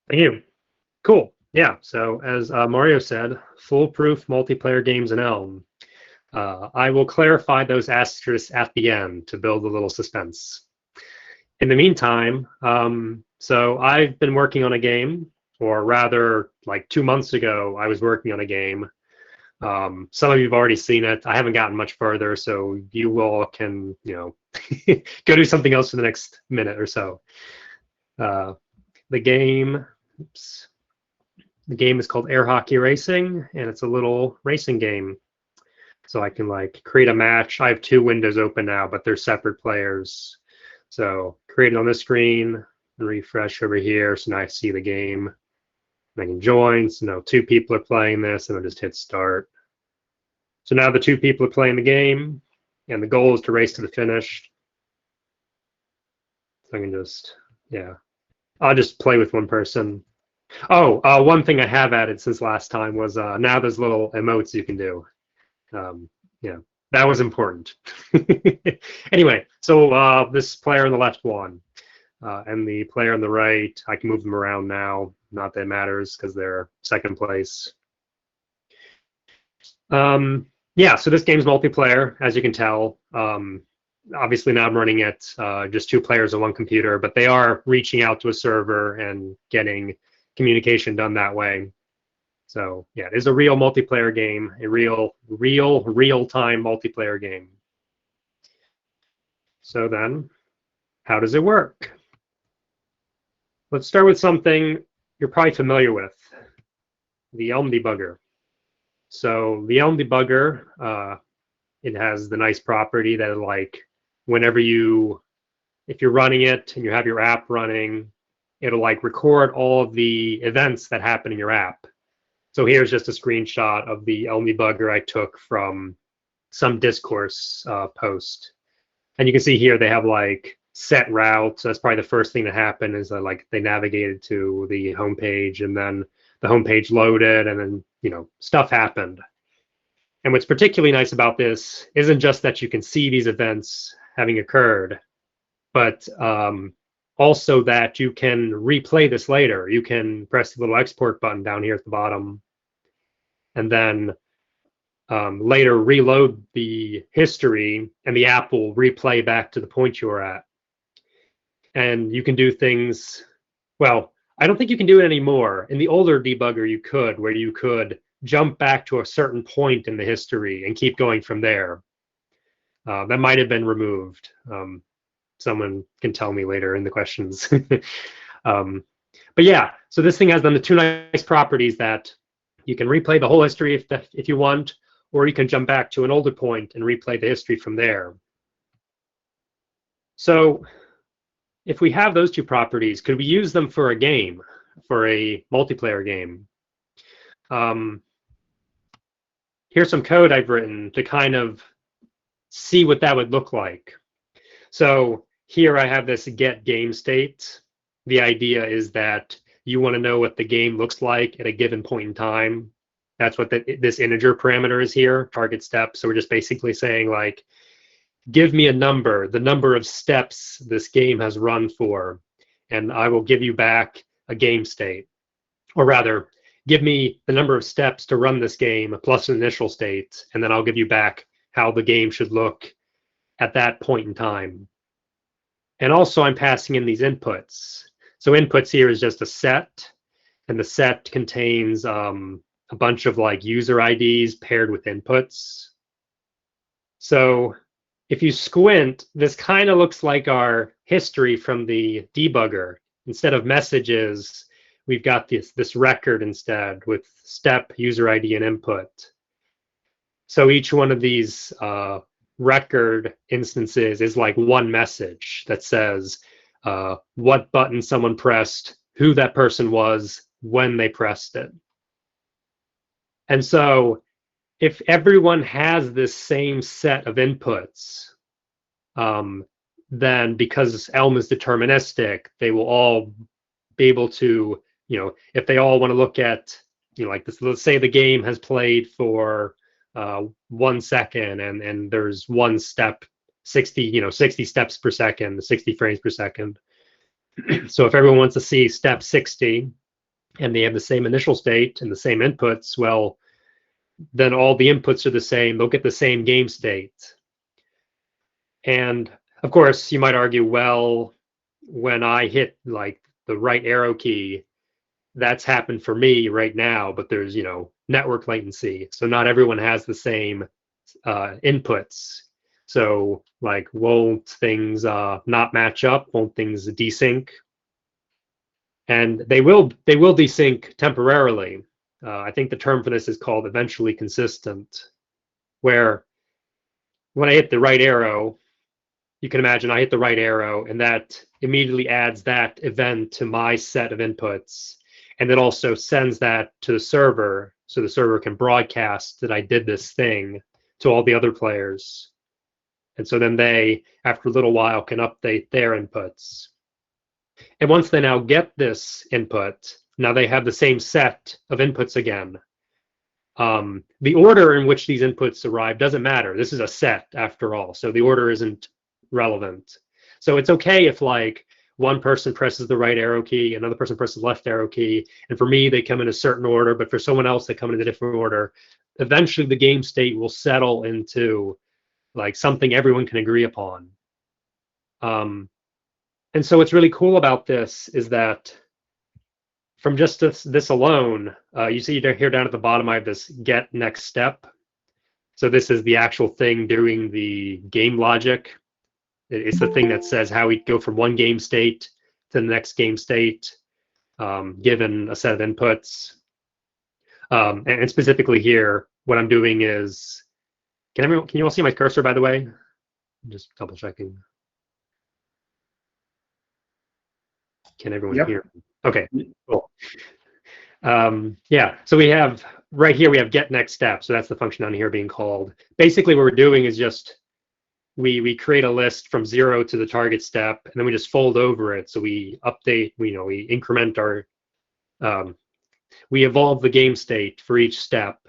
Thank you. Cool. Yeah. So as Mario said, foolproof multiplayer games in Elm. I will clarify those asterisks at the end to build a little suspense. In the meantime, so I've been working on a game, or rather, like 2 months ago, I was working on a game. Some of you have already seen it. I haven't gotten much further, so you all can, go do something else for the next minute or so. The game, oops, the game is called Air Hockey Racing, and it's a little racing game. So I can like create a match. I have two windows open now, but they're separate players. So create it on this screen and refresh over here. So now I see the game. And I can join. So now two people are playing this, and I'll just hit start. So now the two people are playing the game, and the goal is to race to the finish. So I can just, yeah, I'll just play with one person. Oh, one thing I have added since last time was now there's little emotes you can do. Yeah, that was important. Anyway, so this player on the left won, and the player on the right, I can move them around now. Not that it matters because they're second place. Yeah, so this game's multiplayer, as you can tell. Obviously now I'm running it just two players on one computer, but they are reaching out to a server and getting communication done that way. So yeah, it is a real multiplayer game, a real-time multiplayer game. So then, how does it work? Let's start with something you're probably familiar with, the Elm debugger. So the Elm debugger, it has the nice property that like whenever if you're running it and you have your app running, it'll like record all of the events that happen in your app. So here's just a screenshot of the Elm debugger I took from some discourse post. And you can see here they have like set routes. That's probably the first thing that happened is that like they navigated to the homepage and then the homepage loaded and then, stuff happened. And what's particularly nice about this isn't just that you can see these events having occurred, but also that you can replay this later. You can press the little export button down here at the bottom and then later reload the history and the app will replay back to the point you were at. And you can do things, well, I don't think you can do it anymore. In the older debugger you could, where you could jump back to a certain point in the history and keep going from there. That might have been removed. Someone can tell me later in the questions. But yeah, so this thing has the two nice properties that you can replay the whole history if you want, or you can jump back to an older point and replay the history from there. So if we have those two properties, could we use them for a game, for a multiplayer game? Here's some code I've written to kind of see what that would look like. So here I have this get game state. The idea is that you want to know what the game looks like at a given point in time. That's what this integer parameter is here, target step. So we're just basically saying like, give me a number, the number of steps this game has run for, and I will give you back a game state. Or rather, give me the number of steps to run this game plus an initial state, and then I'll give you back how the game should look at that point in time. And also I'm passing in these inputs. So inputs here is just a set, and the set contains a bunch of like user IDs paired with inputs. So if you squint, this kind of looks like our history from the debugger. Instead of messages, we've got this record instead with step, user ID, and input. So each one of these record instances is like one message that says what button someone pressed, who that person was, when they pressed it. And so if everyone has this same set of inputs, then because Elm is deterministic, they will all be able to, if they all want to look at, like this, let's say the game has played for 1 second and there's one step, 60 steps per second, 60 frames per second. So if everyone wants to see step 60, and they have the same initial state and the same inputs, well, then all the inputs are the same. They'll get the same game state. And of course, you might argue, well, when I hit like the right arrow key, that's happened for me right now, but there's, network latency. So not everyone has the same inputs. So like, won't things not match up? Won't things desync? And they will desync temporarily. I think the term for this is called eventually consistent, where when I hit the right arrow, you can imagine I hit the right arrow, and that immediately adds that event to my set of inputs, and it also sends that to the server, so the server can broadcast that I did this thing to all the other players. And so then they, after a little while, can update their inputs. And once they now get this input, now they have the same set of inputs again. The order in which these inputs arrive doesn't matter. This is a set after all, so the order isn't relevant. So it's okay if like one person presses the right arrow key, another person presses the left arrow key, and for me they come in a certain order, but for someone else they come in a different order. Eventually the game state will settle into like something everyone can agree upon. And so what's really cool about this is that from just this alone, you see here down at the bottom, I have this get next step. So this is the actual thing doing the game logic. It's the thing that says how we go from one game state to the next game state, given a set of inputs. And specifically here, what I'm doing is, can you all see my cursor, by the way? I'm just double checking. Can everyone hear? Okay, cool. Yeah, so we have right here, we have get next step. So that's the function down here being called. Basically, what we're doing is just we create a list from 0 to the target step, and then we just fold over it. So we update, we increment our, we evolve the game state for each step.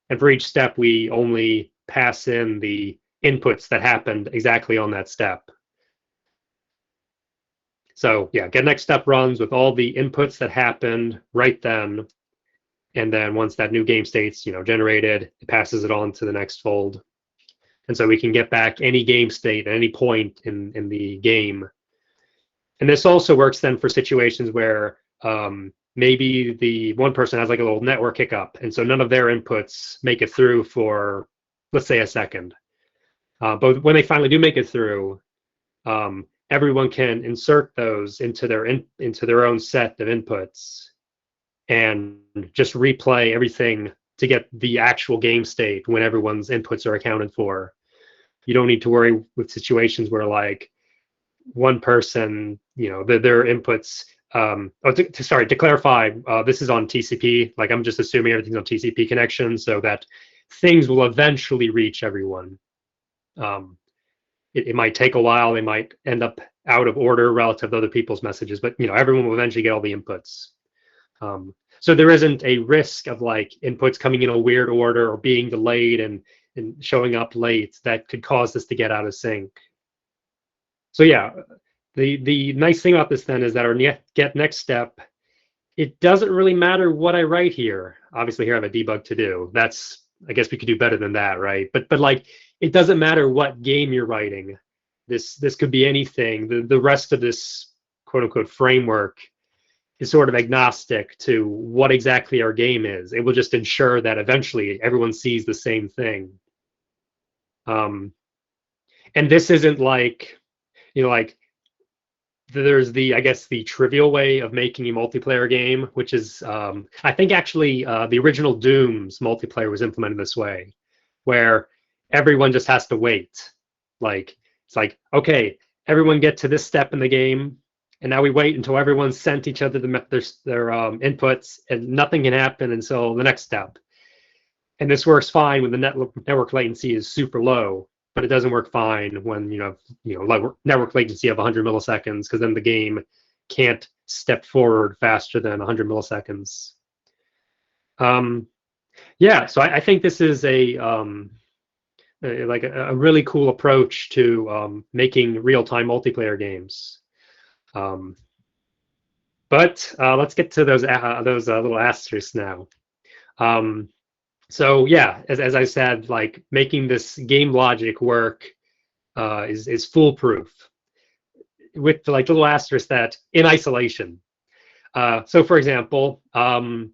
And for each step, we only pass in the inputs that happened exactly on that step. So yeah, get next step runs with all the inputs that happened right then. And then once that new game state's generated, it passes it on to the next fold. And so we can get back any game state at any point in the game. And this also works then for situations where maybe the one person has like a little network hiccup, and so none of their inputs make it through for, let's say, a second. But when they finally do make it through, everyone can insert those into their own set of inputs and just replay everything to get the actual game state when everyone's inputs are accounted for. You don't need to worry with situations where like one person, their inputs. To clarify, this is on TCP. Like I'm just assuming everything's on TCP connection, so that things will eventually reach everyone. It might take a while. They might end up out of order relative to other people's messages, but everyone will eventually get all the inputs. So there isn't a risk of like inputs coming in a weird order or being delayed and showing up late that could cause this to get out of sync. So yeah, the nice thing about this then is that our get next step, it doesn't really matter what I write here. Obviously here I have a debug to do. I guess we could do better than that, right? But like it doesn't matter what game you're writing. This could be anything. The rest of this quote unquote framework is sort of agnostic to what exactly our game is. It will just ensure that eventually everyone sees the same thing. And this isn't like, like there's I guess the trivial way of making a multiplayer game, which is, I think actually the original Doom's multiplayer was implemented this way, where everyone just has to wait. Like, it's like, okay, everyone get to this step in the game, and now we wait until everyone's sent each other their inputs, and nothing can happen until the next step. And this works fine when the network latency is super low, but it doesn't work fine when network latency of 100 milliseconds, because then the game can't step forward faster than 100 milliseconds. Yeah, so I think this is a really cool approach to making real-time multiplayer games. But But let's get to those little asterisks now. So yeah, as I said, like making this game logic work is foolproof with like little asterisks that in isolation. So for example, audio.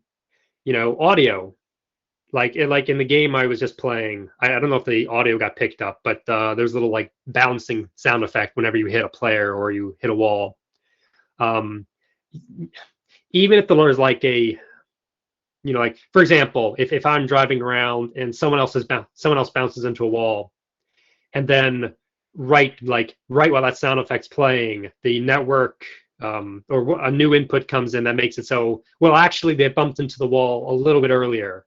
Like in the game I was just playing, I don't know if the audio got picked up, but there's a little like bouncing sound effect whenever you hit a player or you hit a wall. Um, Even if the there's like a, like for example, if I'm driving around and someone else bounces into a wall, and then right while that sound effect's playing, the network or a new input comes in that makes it so, well, actually they bumped into the wall a little bit earlier.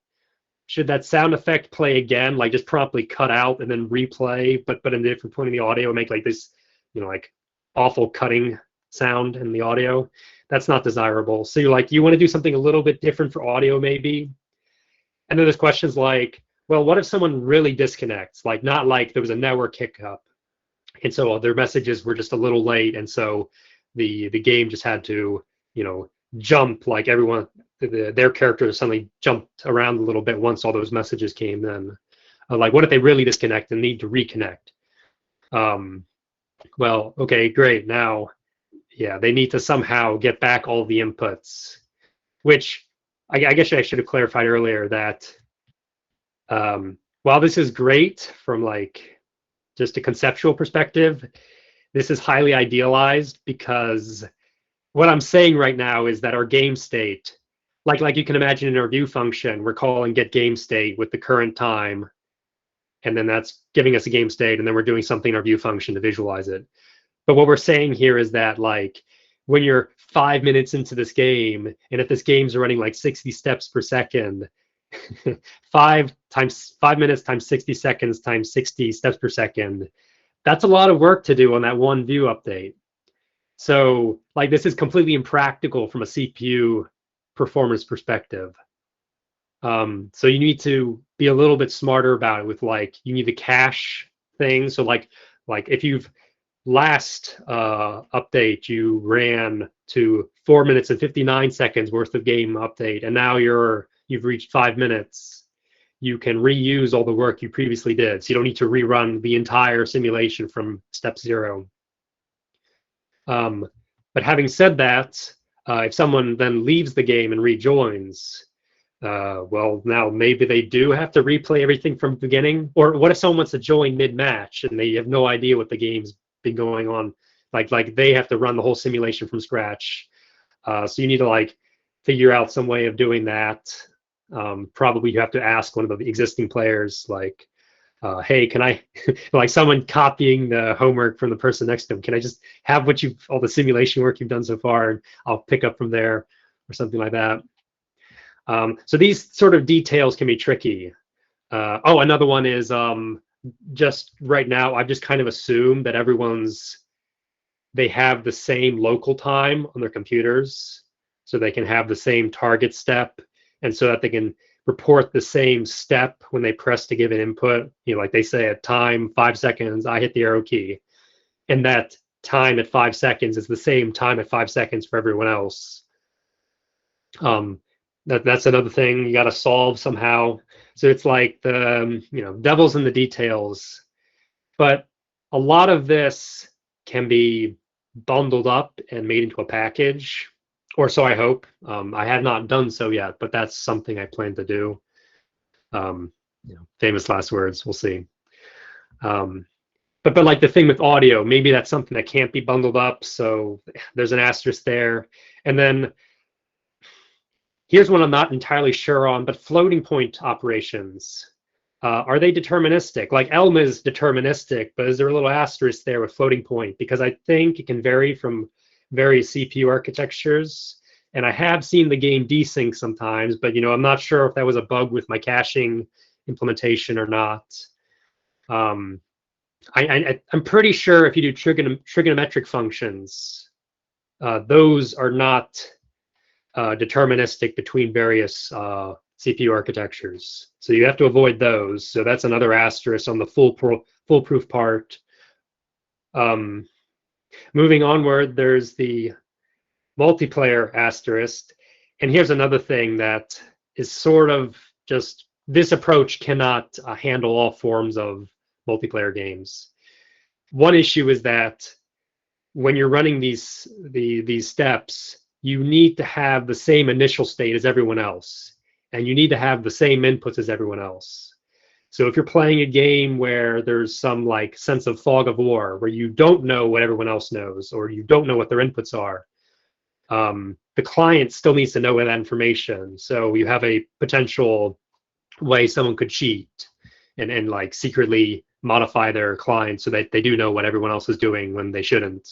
Should that sound effect play again, like just promptly cut out and then replay, but in a different point in the audio, make like this, like awful cutting sound in the audio? That's not desirable. So you want to do something a little bit different for audio maybe. And then there's questions like, well, what if someone really disconnects? Like not like there was a network hiccup, and so their messages were just a little late, and so the game just had to, jump, like everyone, their characters suddenly jumped around a little bit once all those messages came in. Like what if they really disconnect and need to reconnect? Well, okay, great. Now, yeah, they need to somehow get back all the inputs, which I guess I should have clarified earlier that while this is great from like just a conceptual perspective, this is highly idealized, because what I'm saying right now is that our game state, like you can imagine in our view function, we're calling get game state with the current time, and then that's giving us a game state, and then we're doing something in our view function to visualize it. But what we're saying here is that like when you're 5 minutes into this game, and if this game's running like 60 steps per second, 5 minutes times 60 seconds times 60 steps per second, that's a lot of work to do on that one view update. So like this is completely impractical from a CPU performance perspective. So you need to be a little bit smarter about it with like, you need to cache things. So like if you've last update you ran to 4 minutes and 59 seconds worth of game update, and now you've reached 5 minutes, you can reuse all the work you previously did. So you don't need to rerun the entire simulation from step 0. But having said that, if someone then leaves the game and rejoins, well, now maybe they do have to replay everything from the beginning. Or what if someone wants to join mid-match and they have no idea what the game's been going on? Like they have to run the whole simulation from scratch. So you need to like figure out some way of doing that. Probably you have to ask one of the existing players, like, hey, can I, like someone copying the homework from the person next to them, can I just have all the simulation work you've done so far, and I'll pick up from there, or something like that. So these sort of details can be tricky. Another one is just right now, I've just kind of assumed that they have the same local time on their computers, so they can have the same target step, and so that they can report the same step when they press to give an input. Like they say at time 5 seconds, I hit the arrow key, and that time at 5 seconds is the same time at 5 seconds for everyone else. That's another thing you got to solve somehow. So it's like the devil's in the details, but a lot of this can be bundled up and made into a package, or so I hope. I have not done so yet, but that's something I plan to do. Famous last words. We'll see. But like the thing with audio, maybe that's something that can't be bundled up. So there's an asterisk there. And then here's one I'm not entirely sure on, but floating point operations. Are they deterministic? Like Elm is deterministic, but is there a little asterisk there with floating point? Because I think it can vary from various CPU architectures. And I have seen the game desync sometimes, but I'm not sure if that was a bug with my caching implementation or not. I'm pretty sure if you do trigonometric functions, those are not deterministic between various CPU architectures. So you have to avoid those. So that's another asterisk on the foolproof part. Moving onward, there's the multiplayer asterisk. And here's another thing that is sort of just this approach cannot handle all forms of multiplayer games. One issue is that when you're running these steps, you need to have the same initial state as everyone else, and you need to have the same inputs as everyone else. So if you're playing a game where there's some like sense of fog of war, where you don't know what everyone else knows, or you don't know what their inputs are, the client still needs to know that information. So you have a potential way someone could cheat and like secretly modify their client so that they do know what everyone else is doing when they shouldn't.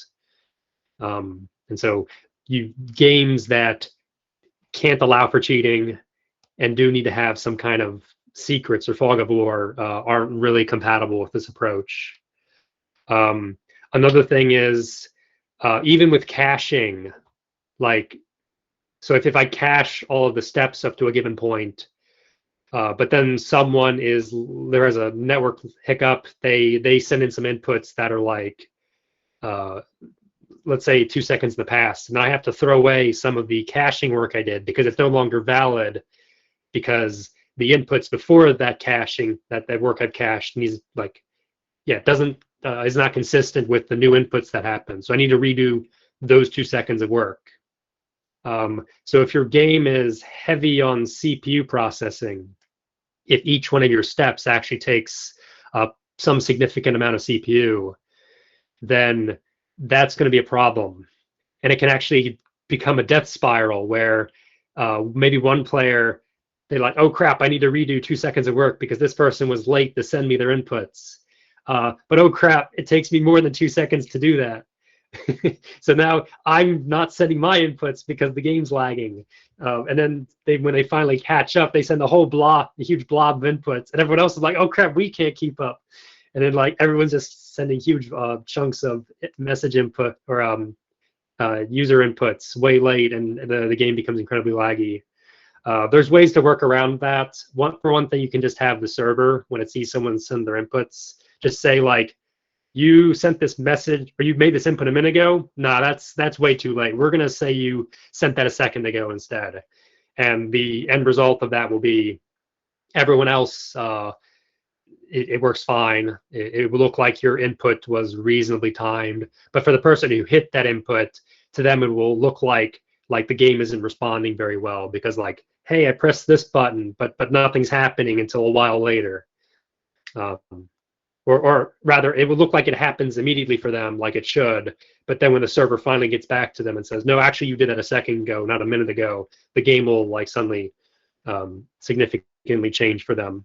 And so games that can't allow for cheating and do need to have some kind of secrets or fog of war aren't really compatible with this approach. Another thing is even with caching, like, so if I cache all of the steps up to a given point, but then there has a network hiccup, they send in some inputs that are like, let's say 2 seconds in the past, and I have to throw away some of the caching work I did because it's no longer valid because the inputs before that caching, that work I've cached needs like, yeah, doesn't is not consistent with the new inputs that happen. So I need to redo those 2 seconds of work. So if your game is heavy on CPU processing, if each one of your steps actually takes some significant amount of CPU, then that's going to be a problem. And it can actually become a death spiral where maybe one player, they're like, oh crap, I need to redo 2 seconds of work because this person was late to send me their inputs. But oh crap, it takes me more than 2 seconds to do that. So now I'm not sending my inputs because the game's lagging. And then when they finally catch up, they send a huge blob of inputs, and everyone else is like, oh crap, we can't keep up. And then like everyone's just sending huge chunks of message input or user inputs way late, and the game becomes incredibly laggy. There's ways to work around that. For one thing, you can just have the server, when it sees someone send their inputs, just say like, you sent this message, or you made this input a minute ago. Nah, that's way too late. We're gonna say you sent that a second ago instead. And the end result of that will be everyone else, it works fine. It will look like your input was reasonably timed. But for the person who hit that input, to them it will look like the game isn't responding very well because like, hey, I pressed this button, but nothing's happening until a while later. Or rather, it would look like it happens immediately for them, like it should. But then when the server finally gets back to them and says, no, actually, you did that a second ago, not a minute ago, the game will like suddenly significantly change for them.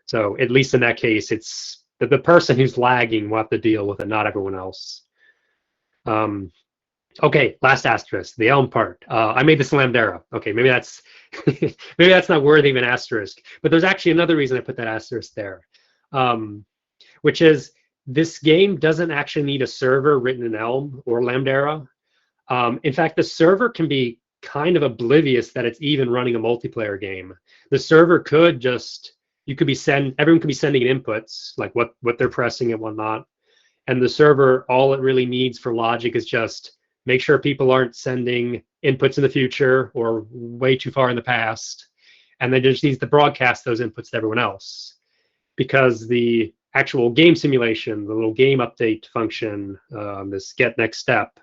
So at least in that case, it's the person who's lagging will have to deal with it, not everyone else. Okay, last asterisk, the Elm part. I made this Lambdera. Okay, maybe that's maybe that's not worthy of an asterisk, but there's actually another reason I put that asterisk there. Which is this game doesn't actually need a server written in Elm or Lambdera. In fact, the server can be kind of oblivious that it's even running a multiplayer game. The server could just, everyone could be sending inputs, like what they're pressing and whatnot. And the server, all it really needs for logic is just make sure people aren't sending inputs in the future or way too far in the past. And then just needs to broadcast those inputs to everyone else. Because the actual game simulation, the little game update function, this get next step,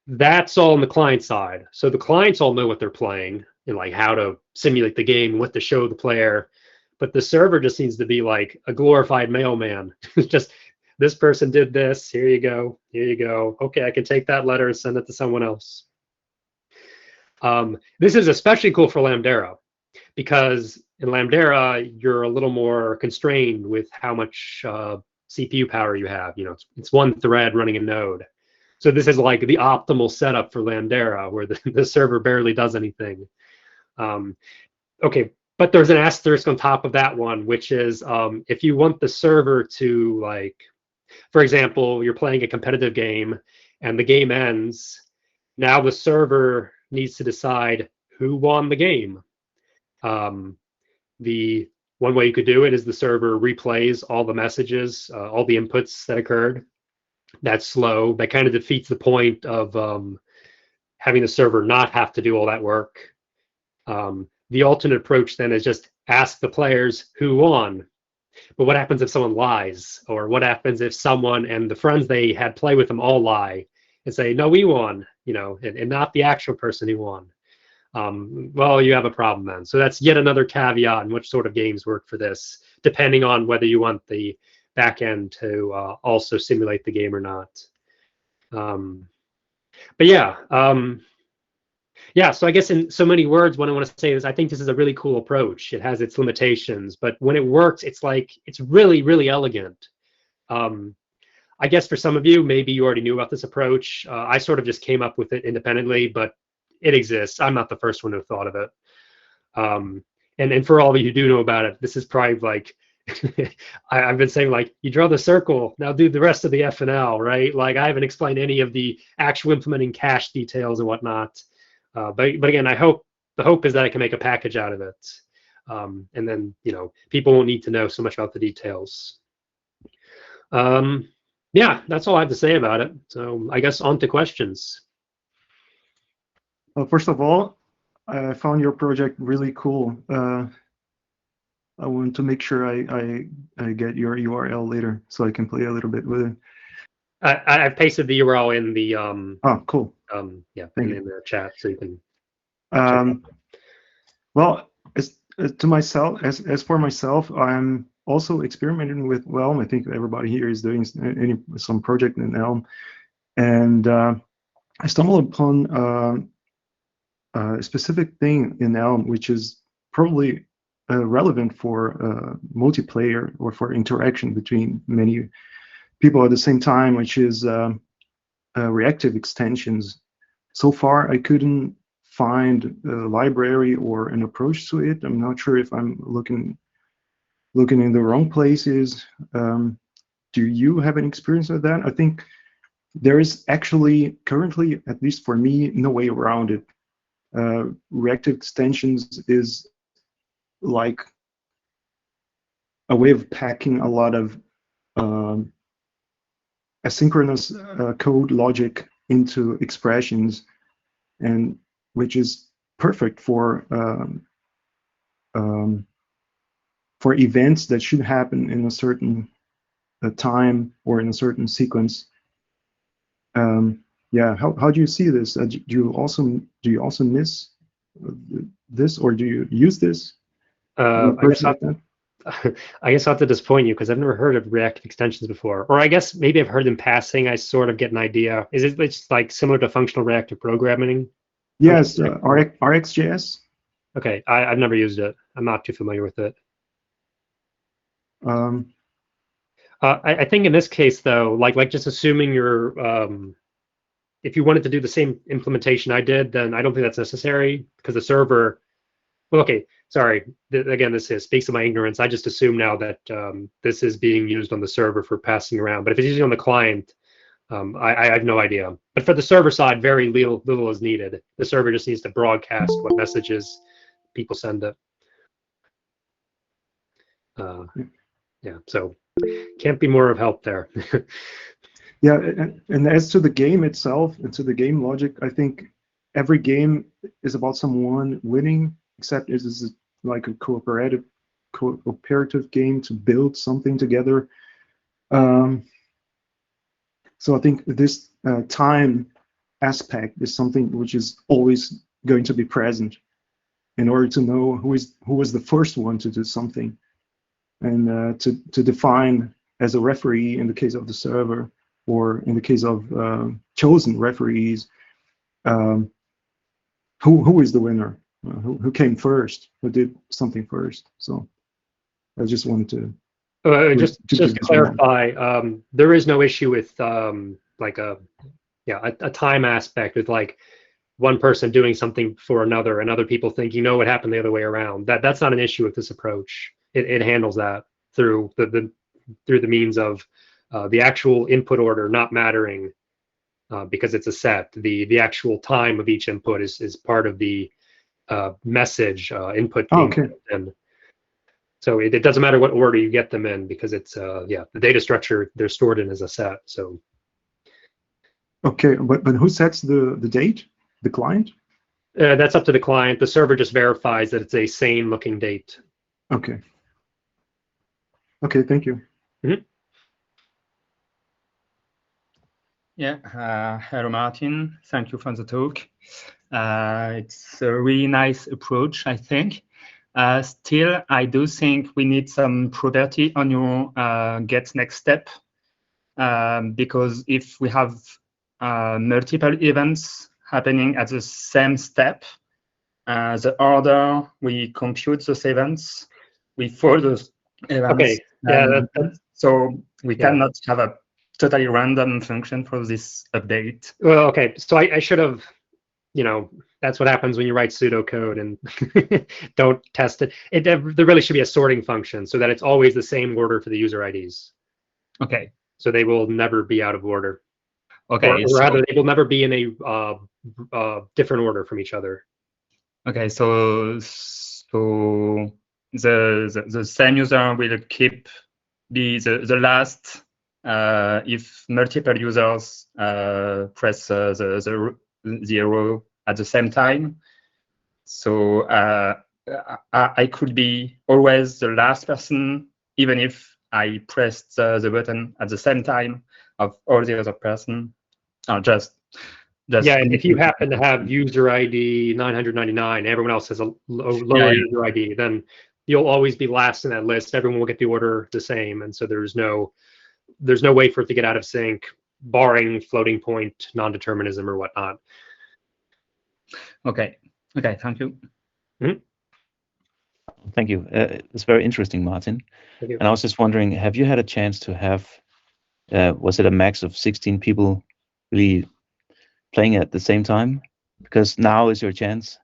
that's all on the client side. So the clients all know what they're playing and like how to simulate the game, what to show the player. But the server just needs to be like a glorified mailman. Just this person did this. Here you go. Here you go. Okay, I can take that letter and send it to someone else. This is especially cool for Lambdera because in Lambdera, you're a little more constrained with how much CPU power you have. You know, it's one thread running a node. So this is like the optimal setup for Lambdera, where the server barely does anything. Okay, but there's an asterisk on top of that one, which is if you want the server to, like, for example, you're playing a competitive game and the game ends. Now the server needs to decide who won the game. The one way you could do it is the server replays all the messages, all the inputs that occurred. That's slow. That kind of defeats the point of having the server not have to do all that work. The alternate approach then is just ask the players who won. But what happens if someone lies? Or what happens if someone and the friends they had play with them all lie and say, no, we won, and not the actual person who won? Well, you have a problem then. So that's yet another caveat in which sort of games work for this, depending on whether you want the back end to also simulate the game or not. But yeah, so I guess in so many words, what I want to say is I think this is a really cool approach. It has its limitations, but when it works, it's really, really elegant. I guess for some of you, maybe you already knew about this approach. I sort of just came up with it independently, but it exists. I'm not the first one who thought of it. And for all of you who do know about it, this is probably like, I've been saying, like, you draw the circle, now do the rest of the FNL, right? Like, I haven't explained any of the actual implementing cache details and whatnot. But again, the hope is that I can make a package out of it. And then, people won't need to know so much about the details. Yeah, that's all I have to say about it. So I guess on to questions. Well, first of all, I found your project really cool. I want to make sure I get your URL later so I can play a little bit with it. I've pasted the URL in the oh, cool. Yeah, in the chat, so you can. Well, as for myself, I'm also experimenting with Elm. I think everybody here is doing some project in Elm, and I stumbled upon a specific thing in Elm, which is probably relevant for multiplayer or for interaction between many people at the same time, which is reactive extensions. So far, I couldn't find a library or an approach to it. I'm not sure if I'm looking in the wrong places. Do you have an experience with that? I think there is actually currently, at least for me, no way around it. Reactive extensions is like a way of packing a lot of asynchronous code logic into expressions, and which is perfect for events that should happen in a certain time or in a certain sequence. Yeah, how do you see this? Do you also miss this, or do you use this? I guess I'll have to disappoint you because I've never heard of reactive extensions before, or I guess maybe I've heard in passing. I sort of get an idea. Is it it's like similar to functional reactive programming? Yes, RxJS. Okay, I've never used it. I'm not too familiar with it. I think in this case, though, like just assuming you're, if you wanted to do the same implementation I did, then I don't think that's necessary because the server. Well, okay, sorry. Again, this speaks to my ignorance. I just assume now that this is being used on the server for passing around. But if it's using on the client, I have no idea. But for the server side, very little is needed. The server just needs to broadcast what messages people send it. Yeah, so can't be more of help there. Yeah, and as to the game itself, and to the game logic, I think every game is about someone winning, except it is like a cooperative game to build something together. So I think this time aspect is something which is always going to be present in order to know who was the first one to do something, and to define as a referee in the case of the server, or in the case of chosen referees, who is the winner, who came first, who did something first. So I just wanted to just clarify, there is no issue with like a time aspect with like one person doing something for another and other people thinking, no, it happened the other way around. That's not an issue with this approach. It handles that through the means of the actual input order not mattering because it's a set. The actual time of each input is part of the message input. Okay. And so it doesn't matter what order you get them in because it's the data structure they're stored in as a set. So okay, but who sets the date? the client? That's up to the client. The server just verifies that it's a sane-looking date. Okay. Okay, thank you. Mm-hmm. Yeah, hello Martin, thank you for the talk. It's a really nice approach, I think. Still, I do think we need some property on your get next step, because if we have multiple events happening at the same step, the order we compute those events, we follow those events. Okay, yeah, so we cannot have a totally random function for this update. Well, okay, so I should have, that's what happens when you write pseudocode and don't test it. There really should be a sorting function so that it's always the same order for the user IDs. Okay. So they will nener be out of order. Okay. Or rather, they will never be in a different order from each other. Okay, so the same user will keep the last if multiple users press the arrow at the same time. So I could be always the last person, even if I pressed the button at the same time of all the other person. Just yeah, if you happen to have user ID 999, everyone else has a lower user ID, then you'll always be last in that list. Everyone will get the order the same, and so there's no way for it to get out of sync, barring floating point non-determinism or whatnot. Okay, thank you. Mm-hmm. Thank you. It's very interesting, Martin. Thank you. And I was just wondering, have you had a chance to have, was it a max of 16 people really playing at the same time? Because now is your chance.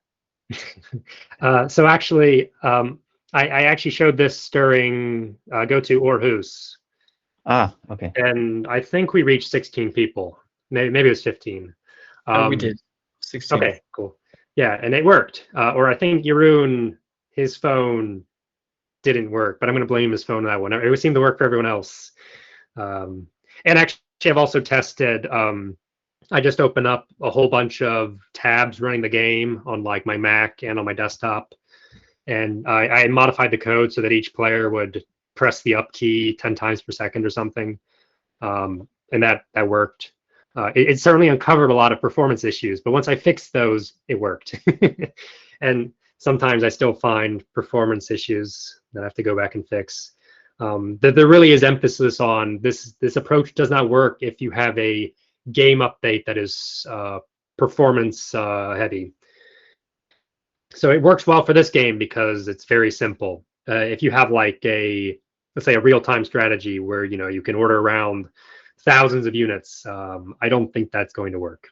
So actually, I actually showed this during Go to Aarhus. Ah, okay. And I think we reached 16 people. Maybe it was 15. We did 16. Okay, cool. Yeah, and it worked. Or I think Jeroen, his phone didn't work, but I'm going to blame his phone on that one. It seemed to work for everyone else. And actually, I've also tested. I just opened up a whole bunch of tabs running the game on like my Mac and on my desktop, and I modified the code so that each player would press the up key 10 times per second or something, and that worked. It certainly uncovered a lot of performance issues, but once I fixed those, it worked. And sometimes I still find performance issues that I have to go back and fix. There really is emphasis on this approach does not work if you have a game update that is performance heavy. So it works well for this game because it's very simple. If you have like let's say a real-time strategy where you can order around thousands of units, I don't think that's going to work.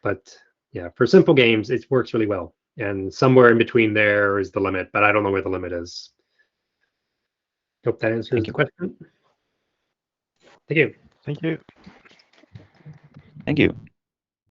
But yeah, for simple games, it works really well. And somewhere in between there is the limit, but I don't know where the limit is. Hope that answers the question. Thank you. Thank you. Thank you.